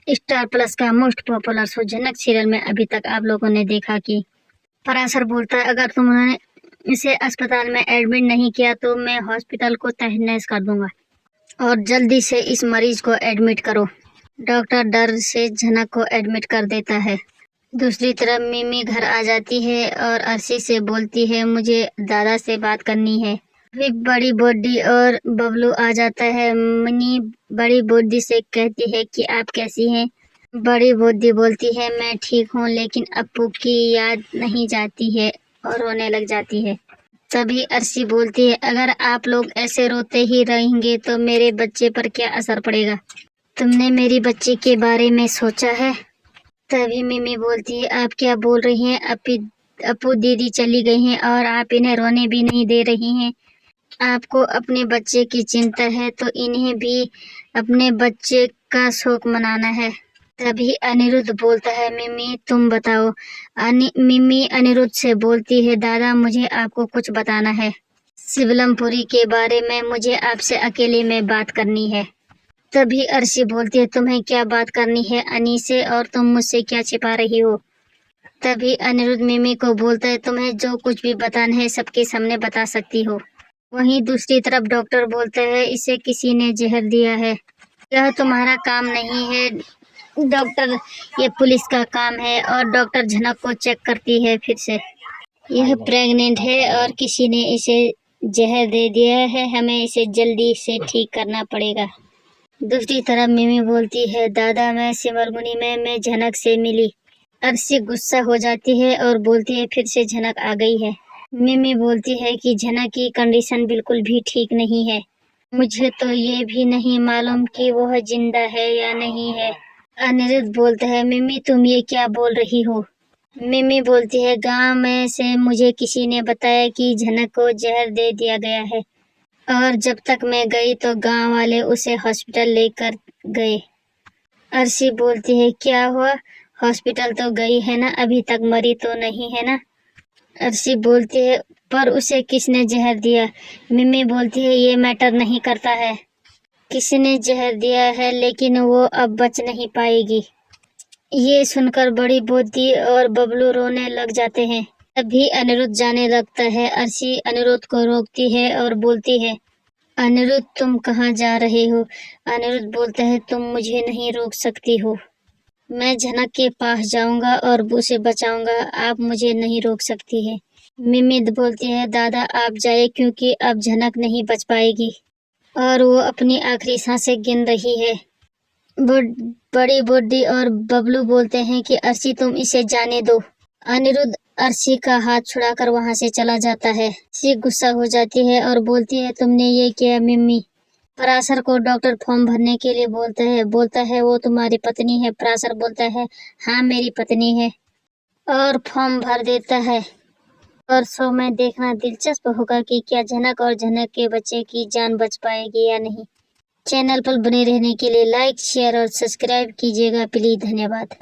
Star plus का most popular show जनक serial में अभी तक आप लोगों ने देखा कि पराशर बोलता है अगर तुमने इसे अस्पताल में एडमिट नहीं किया तो मैं हॉस्पिटल को तहस-नहस कर दूंगा और जल्दी से इस मरीज को एडमिट करो। डॉक्टर डर से जनक को एडमिट कर देता है। दूसरी तरफ मिमी घर आ जाती है और अर्शी से बोलती है मुझे दादा से बात करनी है। फिर बड़ी बॉडी और बबलू आ जाता है। मिनी बड़ी बॉडी से कहती है कि आप कैसी हैं। बड़ी बॉडी बोलती है मैं ठीक हूँ लेकिन अप्पू की याद नहीं जाती है और रोने लग जाती है। तभी अर्शी बोलती है अगर आप लोग ऐसे रोते ही रहेंगे तो मेरे बच्चे पर क्या असर पड़ेगा। तुमने मेरी बच्ची के बारे में सोचा है। तभी मिमी बोलती है आप क्या बोल रही हैं। अप्पू दीदी चली गई हैं और आप इन्हें रोने भी नहीं दे रही हैं। आपको अपने बच्चे की चिंता है तो इन्हें भी अपने बच्चे का शौक मनाना है। तभी अनिरुद्ध बोलता है मिमी तुम बताओ। मिमी अनिरुद्ध से बोलती है दादा मुझे आपको कुछ बताना है। शिवलमपुरी के बारे में मुझे आपसे अकेले में बात करनी है। तभी अर्शी बोलती है तुम्हें क्या बात करनी है अनी से और तुम मुझसे क्या छिपा रही हो। तभी अनिरुद्ध मिमी को बोलता है तुम्हें जो कुछ भी बताना है सबके सामने बता सकती हो। वहीं दूसरी तरफ डॉक्टर बोलता है इसे किसी ने जहर दिया है। यह तुम्हारा काम नहीं है डॉक्टर, ये पुलिस का काम है। और डॉक्टर झनक को चेक करती है फिर से। यह प्रेग्नेंट है और किसी ने इसे जहर दे दिया है। हमें इसे जल्दी से ठीक करना पड़ेगा। दूसरी तरफ मिमी बोलती है दादा मैं सिमरगुनी में मैं झनक से मिली। अर्शी गुस्सा हो जाती है और बोलती है फिर से झनक आ गई है। मिमी बोलती है कि झनक की कंडीशन बिल्कुल भी ठीक नहीं है। मुझे तो ये भी नहीं मालूम कि वह जिंदा है या नहीं है। अनिरुद्ध बोलता है मिमी तुम ये क्या बोल रही हो। मिमी बोलती है गांव में से मुझे किसी ने बताया कि झनक को जहर दे दिया गया है और जब तक मैं गई तो गांव वाले उसे हॉस्पिटल लेकर गए। अर्शी बोलती है क्या हुआ, हॉस्पिटल तो गई है ना, अभी तक मरी तो नहीं है ना। अर्शी बोलती है पर उसे किसने जहर दिया। मिमी बोलती है ये मैटर नहीं करता है, किसने जहर दिया है लेकिन वो अब बच नहीं पाएगी। ये सुनकर बड़ी बोदी और बबलू रोने लग जाते हैं। तभी अनिरुद्ध जाने लगता है। अर्शी अनिरुद्ध को रोकती है और बोलती है अनिरुद्ध तुम कहाँ जा रहे हो। अनिरुद्ध बोलता है तुम मुझे नहीं रोक सकती हो, मैं झनक के पास जाऊंगा और उसे बचाऊंगा, आप मुझे नहीं रोक सकती है। मिमी बोलती है दादा आप जाइए क्योंकि अब झनक नहीं बच पाएगी और वो अपनी आखिरी सांसें गिन रही है। बड़ी बॉडी और बबलू बोलते हैं कि अर्शी तुम इसे जाने दो। अनिरुद्ध अर्शी का हाथ छुड़ाकर वहां से चला जाता है। अर्शी गुस्सा हो जाती है और बोलती है तुमने ये किया मिमी। पराशर को डॉक्टर फॉर्म भरने के लिए बोलता है वो तुम्हारी पत्नी है। पराशर बोलता है हाँ मेरी पत्नी है और फॉर्म भर देता है। और शो में देखना दिलचस्प होगा कि क्या झनक और झनक के बच्चे की जान बच पाएगी या नहीं। चैनल पर बने रहने के लिए लाइक शेयर और सब्सक्राइब कीजिएगा प्लीज। धन्यवाद।